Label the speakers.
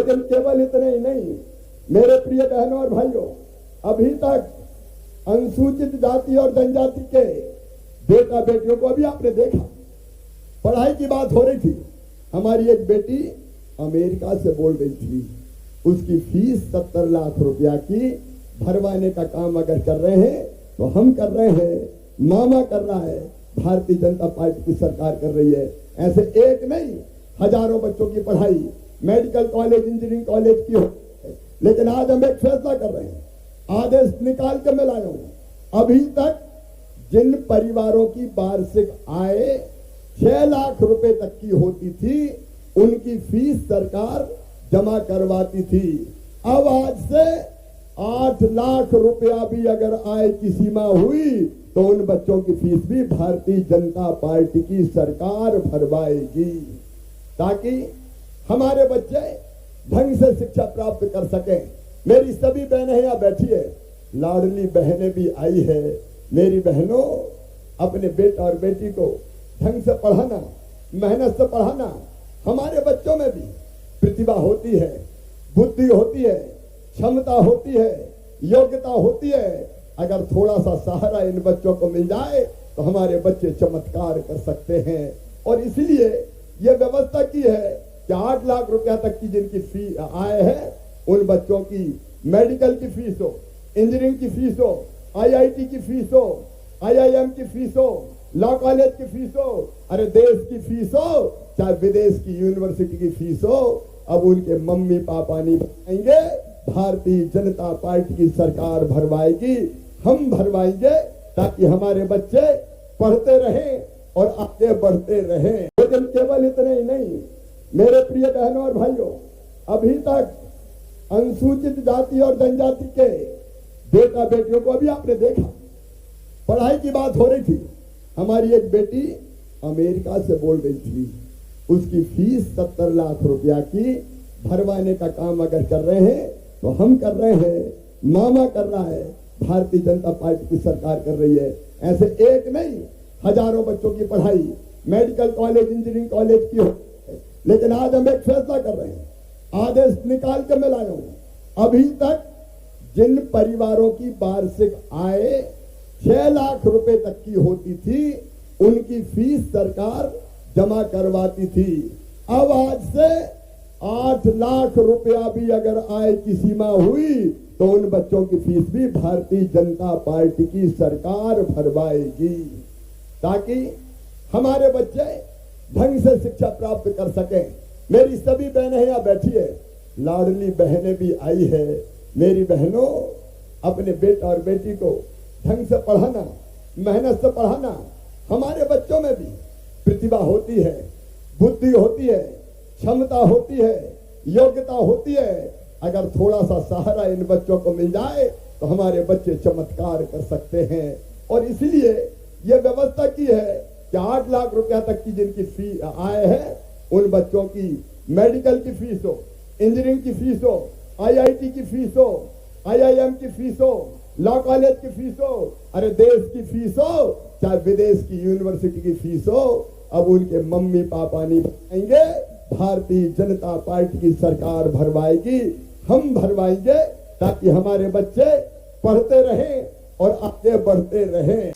Speaker 1: लेकिन केवल इतने ही नहीं, मेरे प्रिय बहनों और भाइयों, अभी तक अनुसूचित जाति और जनजाति के बेटा बेटियों को अभी आपने देखा, पढ़ाई की बात हो रही थी। हमारी एक बेटी अमेरिका से बोल रही थी, उसकी फीस 70 लाख रुपया की भरवाने का काम अगर कर रहे हैं तो हम कर रहे हैं, मामा कर रहा है, भारतीय जनता पार्टी की सरकार कर रही है। ऐसे एक नहीं, हजारों बच्चों की पढ़ाई मेडिकल कॉलेज, इंजीनियरिंग कॉलेज की हो। लेकिन आज हम एक फैसला कर रहे हैं, आदेश निकाल के मैं लाया हूं। अभी तक जिन परिवारों की वार्षिक आय 6 लाख रुपए तक की होती थी, उनकी फीस सरकार जमा करवाती थी। अब आज से 8 लाख रुपया भी अगर आय की सीमा हुई तो उन बच्चों की फीस भी भारतीय जनता पार्टी की सरकार भरवाएगी, ताकि हमारे बच्चे ढंग से शिक्षा प्राप्त कर सकें। मेरी सभी बहनें यहाँ बैठी है, लाडली बहनें भी आई है। मेरी बहनों, अपने बेटा और बेटी को ढंग से पढ़ाना, मेहनत से पढ़ाना। हमारे बच्चों में भी प्रतिभा होती है, बुद्धि होती है, क्षमता होती है, योग्यता होती है। अगर थोड़ा सा सहारा इन बच्चों को मिल जाए तो हमारे बच्चे चमत्कार कर सकते हैं। और इसलिए ये व्यवस्था की है कि 8 लाख रुपया तक की जिनकी फी आय है, उन बच्चों की मेडिकल की फीस हो, इंजीनियरिंग की फीस हो, IIT की फीस हो, IIM की फीस हो, लॉ कॉलेज की फीस हो, अरे देश की फीस हो, चाहे विदेश की यूनिवर्सिटी की फीस हो, अब उनके मम्मी पापा नहीं भरवाएंगे, भारतीय जनता पार्टी की सरकार भरवाएगी, हम भरवाएंगे, ताकि हमारे बच्चे पढ़ते रहें और आगे बढ़ते रहें। लेकिन केवल इतने ही नहीं, मेरे प्रिय बहनों और भाइयों, अभी तक अनुसूचित जाति और जनजाति के बेटा बेटियों को अभी आपने देखा, पढ़ाई की बात हो रही थी। हमारी एक बेटी अमेरिका से बोल रही थी, उसकी फीस 70 लाख रुपया की भरवाने का काम अगर कर रहे हैं तो हम कर रहे हैं, मामा कर रहा है, भारतीय जनता पार्टी की सरकार कर रही है। ऐसे एक नहीं, हजारों बच्चों की पढ़ाई मेडिकल कॉलेज, इंजीनियरिंग कॉलेज की हो। लेकिन आज हम एक फैसला कर रहे हैं, आदेश निकाल के मैं लाया हूं। अभी तक जिन परिवारों की वार्षिक आय 6 लाख रुपए तक की होती थी, उनकी फीस सरकार जमा करवाती थी। अब आज से 8 लाख रुपया भी अगर आय की सीमा हुई तो उन बच्चों की फीस भी भारतीय जनता पार्टी की सरकार भरवाएगी, ताकि हमारे बच्चे ढंग से शिक्षा प्राप्त कर सकें। मेरी सभी बहनें यहाँ बैठी है, लाडली बहनें भी आई है। मेरी बहनों, अपने बेटा और बेटी को ढंग से पढ़ाना, मेहनत से पढ़ाना। हमारे बच्चों में भी प्रतिभा होती है, बुद्धि होती है, क्षमता होती है, योग्यता होती है। अगर थोड़ा सा सहारा इन बच्चों को मिल जाए तो हमारे बच्चे चमत्कार कर सकते हैं। और इसलिए यह व्यवस्था की है कि 8 लाख रुपया तक की जिनकी फी आय है, उन बच्चों की मेडिकल की फीस हो, इंजीनियरिंग की फीस हो, IIT की फीस हो, IIM की फीस हो, लॉ कॉलेज की फीस हो, अरे देश की फीस हो, चाहे विदेश की यूनिवर्सिटी की फीस हो, अब उनके मम्मी पापा नहीं भरवाएंगे, भारतीय जनता पार्टी की सरकार भरवाएगी, हम भरवाएंगे, ताकि हमारे बच्चे पढ़ते रहें और आगे बढ़ते रहें।